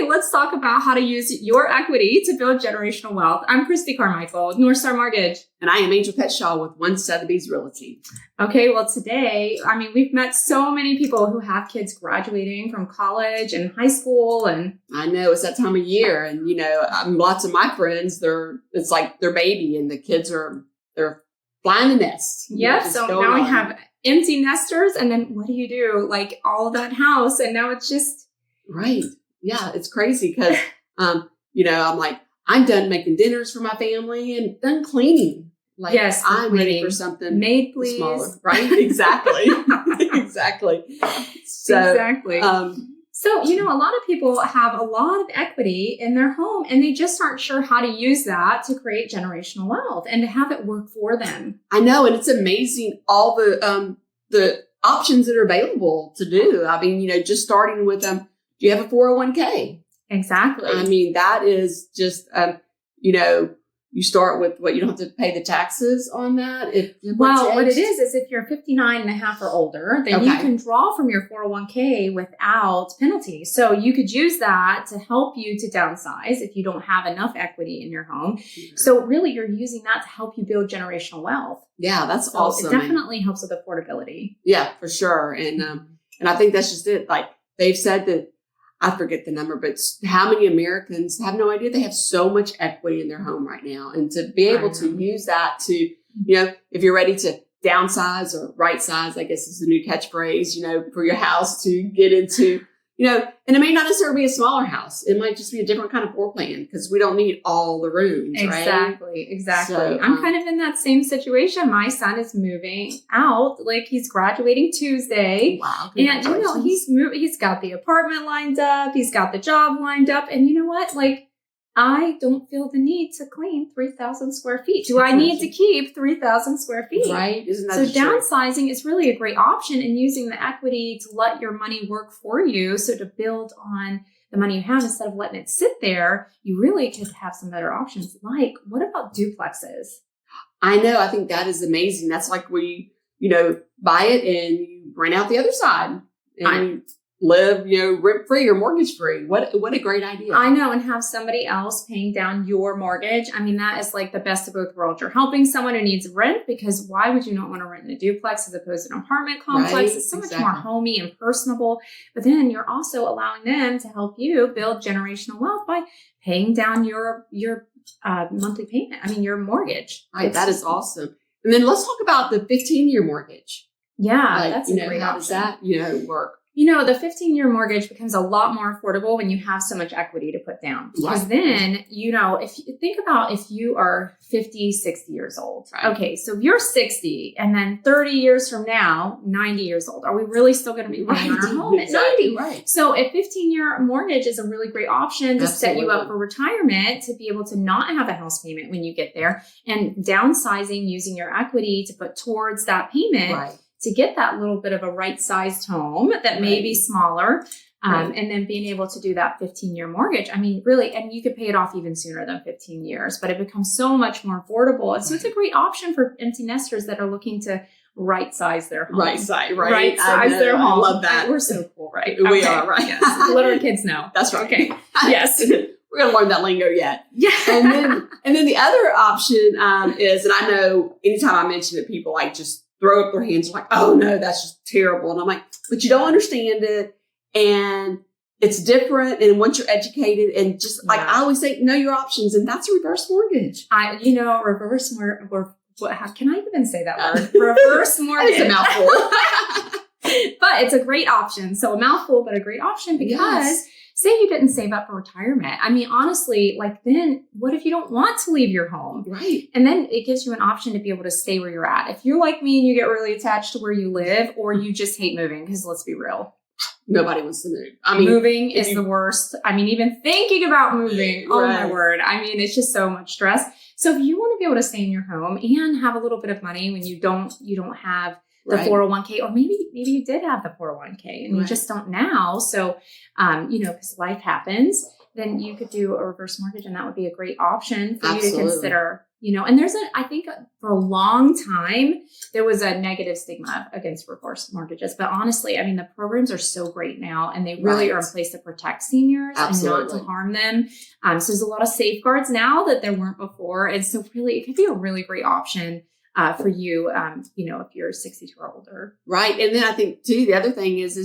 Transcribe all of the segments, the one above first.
let's talk about how to use your equity to build generational wealth. I'm Christy Carmichael, North Star Mortgage. And I am Angel Petshaw with One Sotheby's Realty. Okay, well today, we've met so many people who have kids graduating from college and high school. And I know it's that time of year. And, lots of my friends, it's like their baby and the kids they're flying the nest. Yeah, so now we have empty nesters. And then what do you do? Like all of that house. And now it's just... Right. Yeah, it's crazy because, I'm like, I'm done making dinners for my family and done cleaning. Like, yes, I'm ready for something made, please. Smaller. Right? Exactly. Exactly. Exactly. So, a lot of people have a lot of equity in their home and they just aren't sure how to use that to create generational wealth and to have it work for them. I know. And it's amazing all the options that are available to do. I mean, just starting with do you have a 401k? Exactly. I mean, that is just, you start with what you don't have to pay the taxes on that. What it is if you're 59 and a half or older, then you can draw from your 401k without penalty. So you could use that to help you to downsize if you don't have enough equity in your home. Mm-hmm. So really you're using that to help you build generational wealth. Yeah, that's awesome. It definitely helps with affordability. Yeah, for sure. And I think that's just it. Like they've said that, I forget the number, but how many Americans have no idea they have so much equity in their home right now. And to be able to use that to, if you're ready to downsize or right size, I guess is the new catchphrase, for your house to get into, and it may not necessarily be a smaller house. It might just be a different kind of floor plan because we don't need all the rooms, Exactly. right? Exactly. So, I'm kind of in that same situation. My son is moving out, like he's graduating Tuesday. Wow. And, he's got the apartment lined up. He's got the job lined up. And you know what? Like, I don't feel the need to clean 3,000 square feet. Do I need to keep 3,000 square feet? Right. Isn't that so downsizing is really a great option and using the equity to let your money work for you. So to build on the money you have instead of letting it sit there, you really could have some better options. Like, what about duplexes? I know. I think that is amazing. That's like where you, buy it and you rent out the other side. And live, rent free or mortgage free. What a great idea. I know. And have somebody else paying down your mortgage. I mean, that is like the best of both worlds. You're helping someone who needs rent because why would you not want to rent in a duplex as opposed to an apartment complex? Right, it's so much more homey and personable. But then you're also allowing them to help you build generational wealth by paying down your monthly payment. I mean, your mortgage. Right. That is awesome. And then let's talk about the 15-year mortgage. Yeah, that's a great how option. How does that, work? The 15-year mortgage becomes a lot more affordable when you have so much equity to put down. Because then, if you think about if you are 50, 60 years old. Right. Okay, so if you're 60 and then 30 years from now, 90 years old, are we really still going to be paying on our home at 90? Right. So a 15-year mortgage is a really great option to set you up for retirement, to be able to not have a house payment when you get there, and downsizing using your equity to put towards that payment. Right. To get that little bit of a right-sized home that may be smaller, and then being able to do that 15-year mortgage. I mean, really, and you could pay it off even sooner than 15 years, but it becomes so much more affordable. And so it's a great option for empty nesters that are looking to right-size their home. Right-size their home. I love that. We're so cool, right? We are, right? Yes. Let our kids know. That's right. Okay. Yes. We're going to learn that lingo yet. Yeah. And then the other option is, and I know anytime I mention it, people like just throw up their hands like, oh no, that's just terrible. And I'm like, but you don't understand it. And it's different. And once you're educated and just like I always say, know your options. And that's a reverse mortgage. Reverse mortgage. Can I even say that word? Reverse mortgage. It's a mouthful. But it's a great option. So a mouthful, but a great option because say you didn't save up for retirement. I mean, honestly, then what if you don't want to leave your home? Right. And then it gives you an option to be able to stay where you're at. If you're like me and you get really attached to where you live, or you just hate moving, because let's be real. Nobody wants to move. I mean, moving is the worst. I mean, even thinking about moving, oh my word. I mean, it's just so much stress. So if you want to be able to stay in your home and have a little bit of money when you don't have the 401k, or maybe you did have the 401k and you just don't now. So, because life happens, then you could do a reverse mortgage and that would be a great option for you to consider. And I think for a long time, there was a negative stigma against reverse mortgages. But honestly, I mean, the programs are so great now, and they really are in place to protect seniors and not to harm them. So there's a lot of safeguards now that there weren't before. And so really, it could be a really great option for you, if you're 62 or older. Right. And then I think too, the other thing is,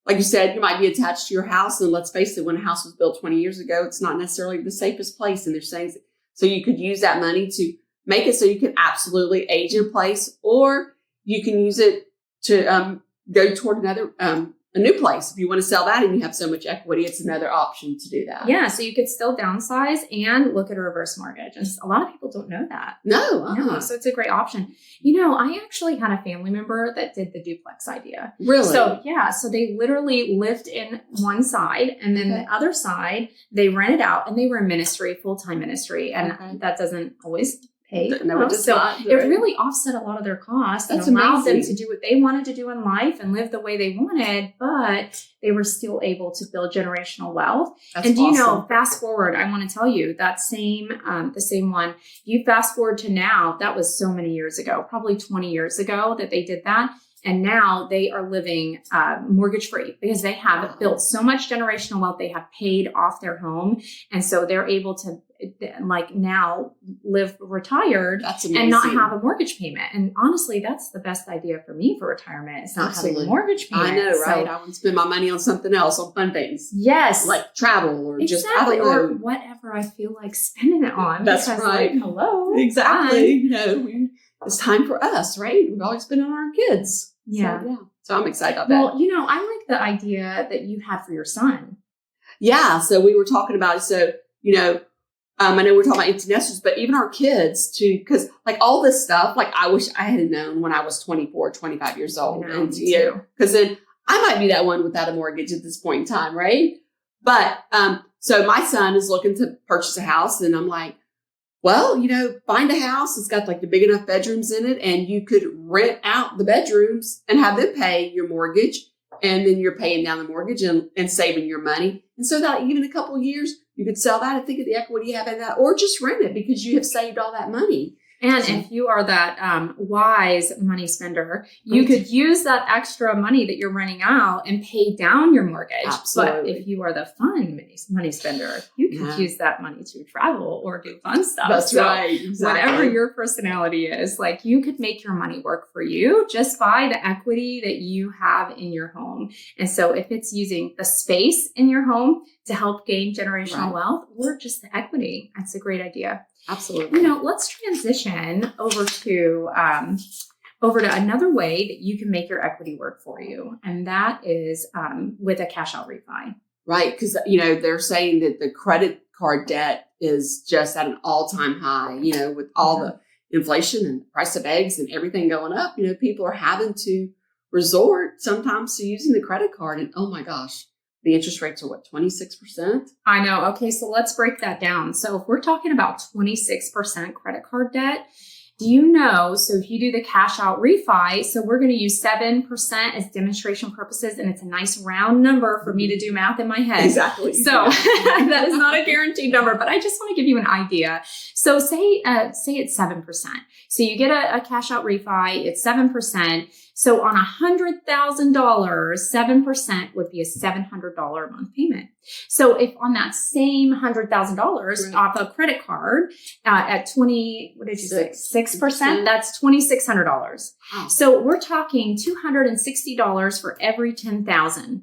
like you said, you might be attached to your house. And let's face it, when a house was built 20 years ago, it's not necessarily the safest place. And there's things, so you could use that money to make it so you can absolutely age in place, or you can use it to go toward a new place. If you want to sell that and you have so much equity, it's another option to do that. Yeah. So you could still downsize and look at a reverse mortgage. And a lot of people don't know that. No. So it's a great option. I actually had a family member that did the duplex idea. Really? So they literally lived in one side, and then the other side, they rented out, and they were in ministry, full-time ministry. And that doesn't always pay. It really offset a lot of their costs and allowed them to do what they wanted to do in life and live the way they wanted, but they were still able to build generational wealth. And fast forward, I want to tell you that the same one, you fast forward to now, that was so many years ago, probably 20 years ago that they did that. And now they are living mortgage free because they have built so much generational wealth. They have paid off their home. And so they're able to now live retired and not have a mortgage payment. And honestly, that's the best idea for me for retirement. It's not having a mortgage payment. I know, right? I want to spend my money on something else, on fun things. Yes. Like travel or just, or whatever I feel like spending it on. That's right. Hello. Exactly. It's time for us, right? We've always been on our kids. Yeah. So I'm excited about that. Well, I like the idea that you had for your son. Yeah. So we were talking about it. So, I know we're talking about empty nesters, but even our kids too, because all this stuff, I wish I had known when I was 24, 25 years old. Because then I might be that one without a mortgage at this point in time, right? But so my son is looking to purchase a house, and I'm like, well, find a house that's got the big enough bedrooms in it, and you could rent out the bedrooms and have them pay your mortgage, and then you're paying down the mortgage and saving your money. And so that even a couple of years, you could sell that and think of the equity you have in that, or just rent it because you have saved all that money. And if you are that wise money spender, you could use that extra money that you're renting out and pay down your mortgage. Absolutely. But if you are the fun money spender, you could use that money to travel or do fun stuff. That's right. Exactly. Whatever your personality is, you could make your money work for you just by the equity that you have in your home. And so if it's using the space in your home to help gain generational wealth, or just the equity, that's a great idea. Absolutely. Let's transition over to another way that you can make your equity work for you. And that is with a cash out refi. Right. Because, they're saying that the credit card debt is just at an all-time high, with all the inflation and the price of eggs and everything going up. People are having to resort sometimes to using the credit card. And oh my gosh, the interest rates are 26%? I know. Okay, so let's break that down. So if we're talking about 26% credit card debt, do you know, so if you do the cash out refi, so we're going to use 7% as demonstration purposes, and it's a nice round number for me to do math in my head. Exactly. So that is not a guaranteed number, but I just want to give you an idea. So say it's 7%. So you get a cash out refi, it's 7%. So on $100,000, 7% would be a $700 a month payment. So if on that same $100,000 off a credit card at 6%, that's $2,600. Wow. So we're talking $260 for every $10,000,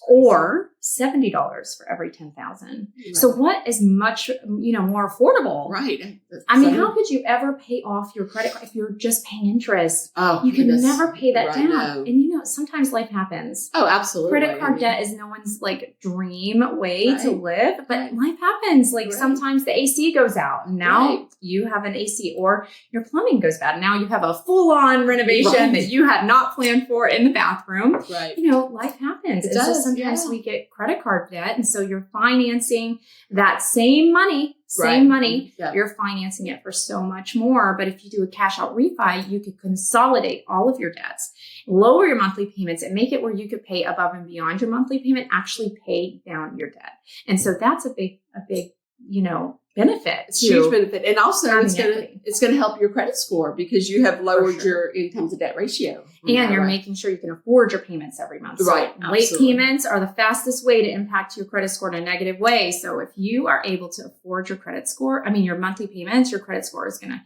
or $70 for every $10,000. Right. So what is much, more affordable? Right. How could you ever pay off your credit card if you're just paying interest? Oh, you can never pay that down. No. And sometimes life happens. Oh, absolutely. Credit card debt is no one's dream way to live, but life happens. Sometimes the AC goes out, and now you have an AC, or your plumbing goes bad, and now you have a full-on renovation that you had not planned for in the bathroom. Right. Life happens. It's just sometimes we get credit card debt, and so you're financing that same money. You're financing it for so much more. But if you do a cash out refi, you could consolidate all of your debts, lower your monthly payments, and make it where you could pay above and beyond your monthly payment, actually pay down your debt. And so that's a big benefit. It's a huge benefit. And also having it's gonna help your credit score because you have lowered your income to debt ratio. And you're making sure you can afford your payments every month. So right. Late payments are the fastest way to impact your credit score in a negative way. So if you are able to afford your credit score, your monthly payments, your credit score is gonna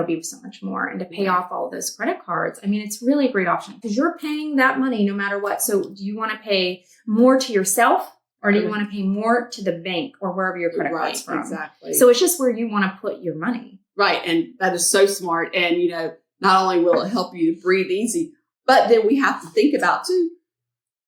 be so much more. And to pay off all of those credit cards, it's really a great option because you're paying that money no matter what. So do you want to pay more to yourself? Or do you want to pay more to the bank or wherever your credit card's from? Exactly. So it's just where you want to put your money. Right. And that is so smart. And, not only will it help you to breathe easy, but then we have to think about too,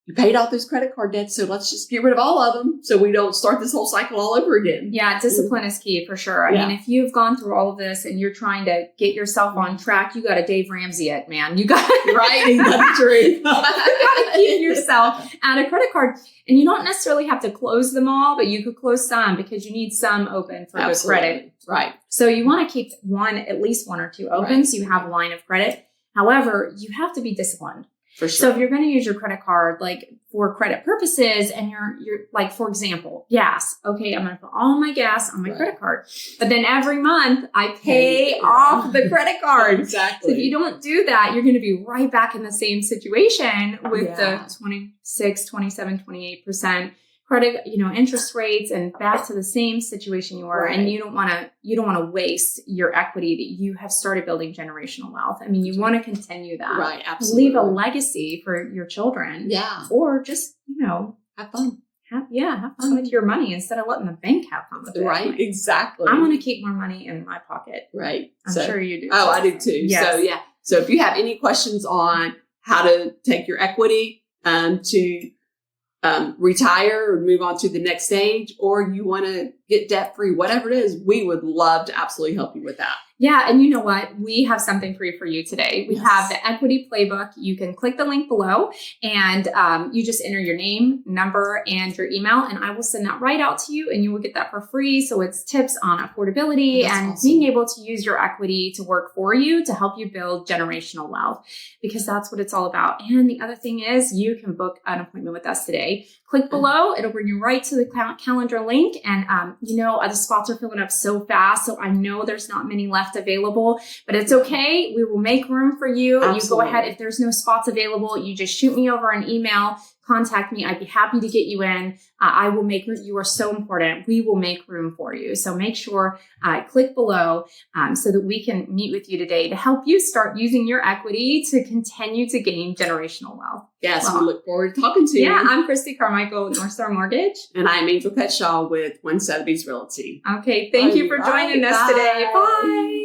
you paid off those credit card debts. So let's just get rid of all of them so we don't start this whole cycle all over again. Yeah. Discipline is key for sure. I mean, if you've gone through all of this and you're trying to get yourself on track, you got to Dave Ramsey it, man. You got right. That's true. You got to keep yourself out of credit card. And you don't necessarily have to close them all, but you could close some because you need some open for good credit. Right. So you want to keep at least one or two open so you have a line of credit. However, you have to be disciplined. For sure. So if you're going to use your credit card, for credit purposes and you're for example, gas, okay, I'm going to put all my gas on my credit card, but then every month I pay off the credit card. Exactly. So if you don't do that, you're going to be right back in the same situation with the 26, 27, 28% credit, interest rates and back to the same situation you were. Right. And you don't want to waste your equity that you have started building generational wealth. You want to continue that. Right. Absolutely. Leave a legacy for your children. Yeah. Or just, have fun. Have fun with your money instead of letting the bank have fun with it. Right. Exactly. I want to keep more money in my pocket. Right. I'm sure you do. Oh, I do too. Yes. So if you have any questions on how to take your equity to retire or move on to the next stage, or you want to get debt free, whatever it is, we would love to absolutely help you with that. Yeah. And you know what? We have something free for you today. We have the equity playbook. You can click the link below and you just enter your name, number, and your email, and I will send that right out to you and you will get that for free. So it's tips on affordability and being able to use your equity to work for you to help you build generational wealth, because that's what it's all about. And the other thing is you can book an appointment with us today. Click below. It'll bring you right to the calendar link. And, the spots are filling up so fast. So I know there's not many left available, but it's okay. We will make room for you. Absolutely. You go ahead. If there's no spots available, you just shoot me over an email, contact me. I'd be happy to get you in. I will make room. You are so important. We will make room for you. So make sure click below so that we can meet with you today to help you start using your equity to continue to gain generational wealth. Yes, we look forward to talking to you. Yeah, I'm Christy Carmichael with North Star Mortgage. And I'm Angel Petshaw with One Sotheby's Realty. Okay, thank you for joining us today. Bye.